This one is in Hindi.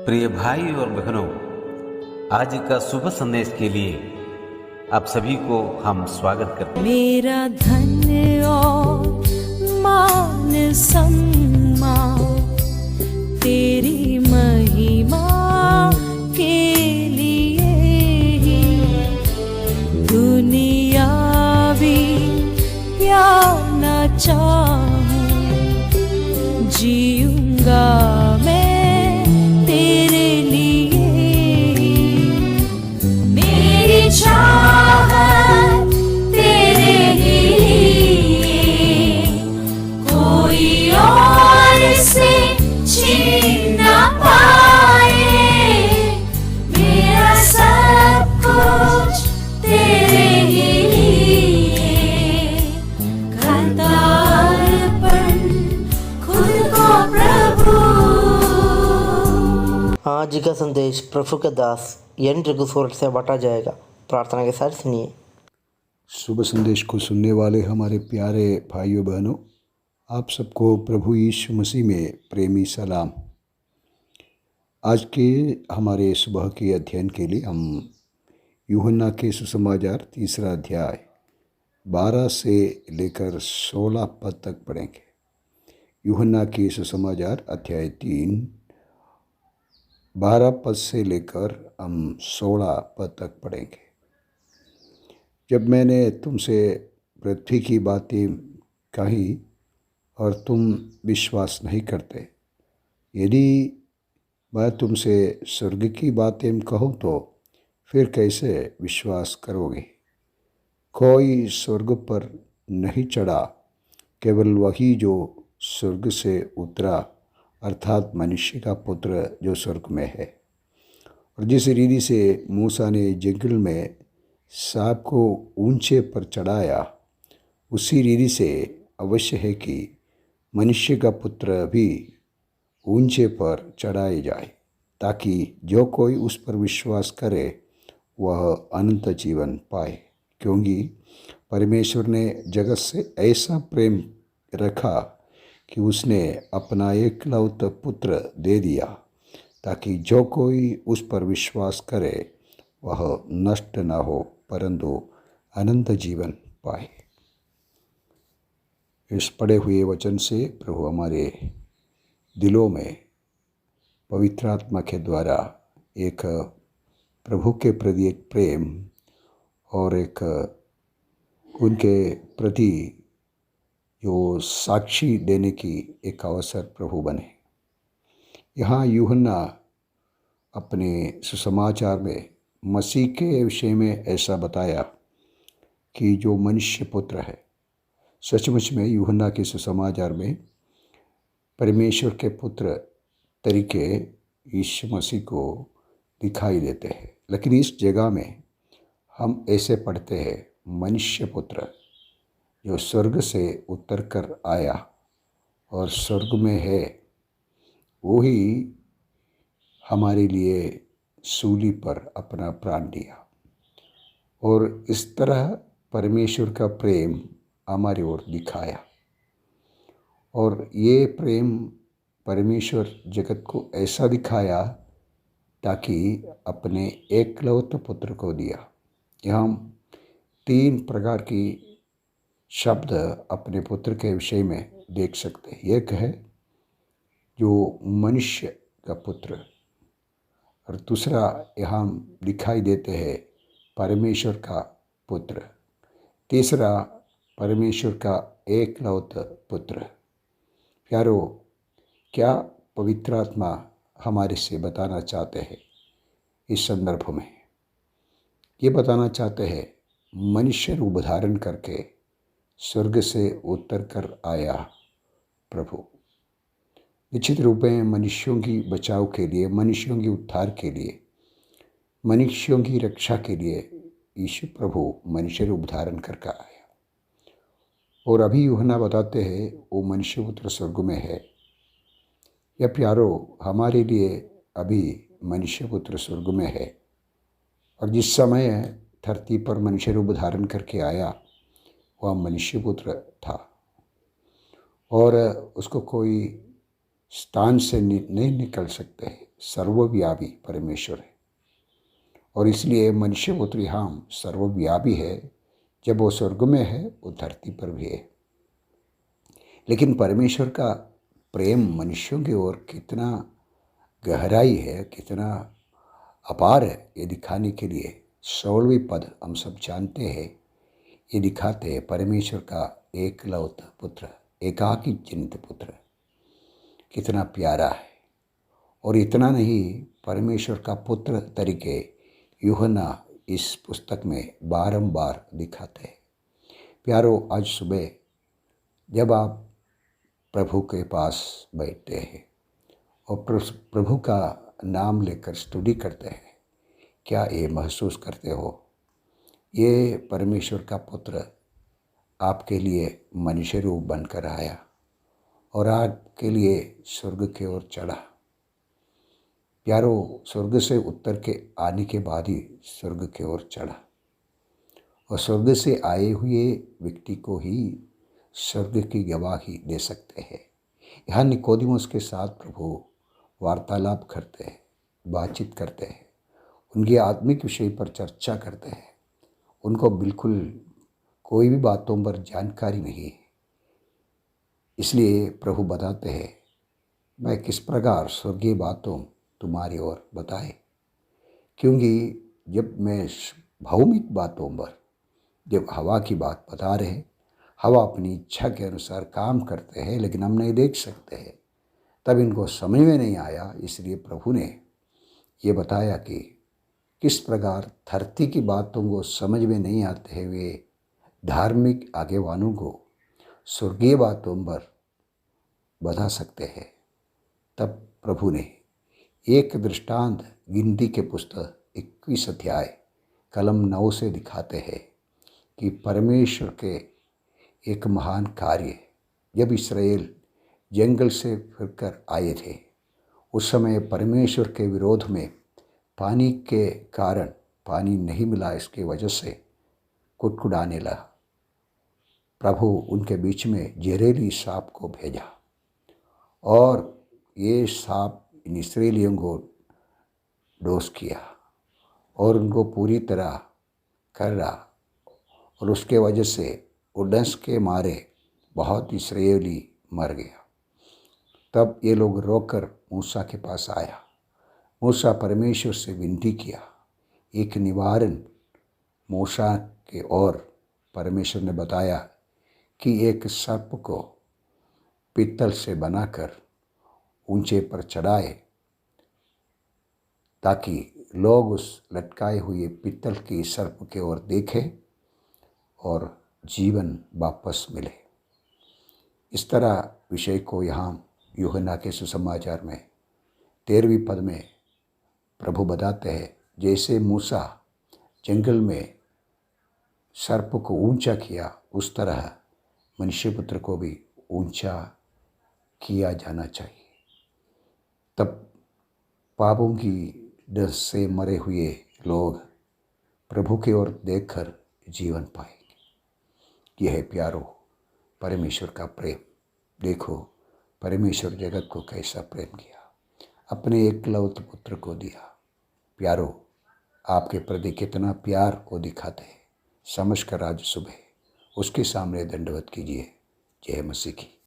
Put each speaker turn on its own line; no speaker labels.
प्रिय भाई और बहनों, आज का शुभ संदेश के लिए आप सभी को हम स्वागत करते हैं।
मेरा धन और मान सम्मान तेरी महिमा के लिए ही दुनियावी प्यार न चाहूं, जीऊंगा मैं तेरे लिए। मेरी चाहत तेरे लिए, कोई और से छीन ना पाए। मेरा सब कुछ तेरे लिए, करता अर्पण खुद को प्रभु।
आज का संदेश प्रभु का दास यंत्र स्वर से बांटा जाएगा। प्रार्थना के साथ सुनिए।
शुभ संदेश को सुनने वाले हमारे प्यारे भाइयों बहनों, आप सबको प्रभु यीशु मसीह में प्रेमी सलाम। आज के हमारे सुबह के अध्ययन के लिए हम यूहन्ना के सुसमाचार 3 अध्याय 12 से लेकर 16 पद तक पढ़ेंगे। यूहन्ना के सुसमाचार अध्याय 3 12 पद से लेकर हम 16 पद तक पढ़ेंगे। जब मैंने तुमसे पृथ्वी की बातें कही और तुम विश्वास नहीं करते, यदि मैं तुमसे स्वर्ग की बातें कहूँ तो फिर कैसे विश्वास करोगे? कोई स्वर्ग पर नहीं चढ़ा, केवल वही जो स्वर्ग से उतरा, अर्थात मनुष्य का पुत्र जो स्वर्ग में है। और जिस रीति से मूसा ने जंगल में सांप को ऊंचे पर चढ़ाया, उसी रीति से अवश्य है कि मनुष्य का पुत्र भी ऊंचे पर चढ़ाए जाए, ताकि जो कोई उस पर विश्वास करे वह अनंत जीवन पाए। क्योंकि परमेश्वर ने जगत से ऐसा प्रेम रखा कि उसने अपना एकलौता पुत्र दे दिया, ताकि जो कोई उस पर विश्वास करे वह नष्ट न हो, परंतु अनंत जीवन पाए। इस पढ़े हुए वचन से प्रभु हमारे दिलों में पवित्र आत्मा के द्वारा एक प्रभु के प्रति एक प्रेम और एक उनके प्रति जो साक्षी देने की एक अवसर प्रभु बने। यहाँ यूहन्ना अपने सुसमाचार में मसीह के विषय में ऐसा बताया कि जो मनुष्य पुत्र है, सचमुच में यूहन्ना के सुसमाचार में परमेश्वर के पुत्र तरीके यीशु मसीह को दिखाई देते हैं। लेकिन इस जगह में हम ऐसे पढ़ते हैं, मनुष्य पुत्र जो स्वर्ग से उतर कर आया और स्वर्ग में है, वो ही हमारे लिए सूली पर अपना प्राण दिया। और इस तरह परमेश्वर का प्रेम हमारी ओर दिखाया। और ये प्रेम परमेश्वर जगत को ऐसा दिखाया ताकि अपने एकलौते पुत्र को दिया। यहाँ हम 3 प्रकार की शब्द अपने पुत्र के विषय में देख सकते हैं। एक है जो मनुष्य का पुत्र, और दूसरा यहाँ दिखाई देते हैं परमेश्वर का पुत्र, तीसरा परमेश्वर का एकलौता पुत्र। प्यारो, क्या पवित्र आत्मा हमारे से बताना चाहते हैं इस संदर्भ में? ये बताना चाहते हैं मनुष्य रूप धारण करके स्वर्ग से उतर कर आया प्रभु। निश्चित रूप में मनुष्यों की बचाव के लिए, मनुष्यों की उद्धार के लिए, मनुष्यों की रक्षा के लिए यीशु प्रभु मनुष्य रूप धारण करके आया। और अभी यूहन्ना बताते हैं वो मनुष्य पुत्र स्वर्ग में है। यह प्यारो, हमारे लिए अभी मनुष्य पुत्र स्वर्ग में है। और जिस समय धरती पर मनुष्य रूप धारण करके आया, वह मनुष्य पुत्र था और उसको कोई स्थान से नहीं निकल सकते हैं। सर्वव्यापी परमेश्वर है और इसलिए मनुष्य पुत्र यहाँ सर्वव्यापी है। जब वो स्वर्ग में है वो धरती पर भी है। लेकिन परमेश्वर का प्रेम मनुष्यों की ओर कितना गहराई है, कितना अपार है, ये दिखाने के लिए 16वें पद हम सब जानते हैं। ये दिखाते हैं परमेश्वर का एकलौता पुत्र, एकाकी जनित पुत्र कितना प्यारा है। और इतना नहीं, परमेश्वर का पुत्र तरीके यूहन्ना इस पुस्तक में बारंबार दिखाते हैं। प्यारो, आज सुबह जब आप प्रभु के पास बैठते हैं और प्रभु का नाम लेकर स्तुति करते हैं, क्या ये महसूस करते हो ये परमेश्वर का पुत्र आपके लिए मनुष्य रूप बनकर आया और आपके लिए स्वर्ग की ओर चढ़ा। प्यारो, स्वर्ग से उतर के आने के बाद ही स्वर्ग की ओर चढ़ा और स्वर्ग से आए हुए व्यक्ति को ही स्वर्ग की गवाही दे सकते हैं। यहाँ निकोदेमुस के साथ प्रभु वार्तालाप करते हैं, बातचीत करते हैं, उनके आत्मिक विषय पर चर्चा करते हैं। उनको बिल्कुल कोई भी बातों पर जानकारी नहीं है। इसलिए प्रभु बताते हैं, मैं किस प्रकार स्वर्गीय बातों तुम्हारी ओर बताए, क्योंकि जब मैं भौमिक बातों पर जब हवा की बात बता रहे, हवा अपनी इच्छा के अनुसार काम करते हैं लेकिन हम नहीं देख सकते हैं, तब इनको समझ में नहीं आया। इसलिए प्रभु ने ये बताया कि किस प्रकार धरती की बातों को समझ में नहीं आते हैं वे धार्मिक आगेवानों को स्वर्गीय बातों पर बता सकते हैं। तब प्रभु ने एक दृष्टांत गिनती के पुस्तक 21 अध्याय कलम 9 से दिखाते हैं कि परमेश्वर के एक महान कार्य, जब इसराइल जंगल से फिरकर आए थे उस समय परमेश्वर के विरोध में पानी के कारण पानी नहीं मिला, इसके वजह से कुटकुटाने लगा। प्रभु उनके बीच में जहरीली सांप को भेजा और ये सांप इन इस्राएलियों को डोस किया और उनको पूरी तरह कर रहा और उसके वजह से उड़स के मारे बहुत इस्राएली मर गया। तब ये लोग रोकर मूसा के पास आया। मूसा परमेश्वर से विनती किया, एक निवारण मूसा के और परमेश्वर ने बताया कि एक सर्प को पीतल से बनाकर ऊंचे पर चढ़ाए ताकि लोग उस लटकाए हुए पीतल की सर्प की ओर देखें और जीवन वापस मिले। इस तरह विषय को यहाँ यूहन्ना के सुसमाचार में 13वीं पद में प्रभु बताते हैं, जैसे मूसा जंगल में सर्प को ऊंचा किया उस तरह मनुष्य पुत्र को भी ऊंचा किया जाना चाहिए। तब पापों की डर से मरे हुए लोग प्रभु की ओर देखकर जीवन पाएंगे। यह है प्यारो परमेश्वर का प्रेम। देखो परमेश्वर जगत को कैसा प्रेम किया, अपने एकलौते पुत्र को दिया। प्यारो, आपके प्रति कितना प्यार वो दिखाते हैं, समझ कर आज सुबह उसके सामने दंडवत कीजिए। जय मसीह की।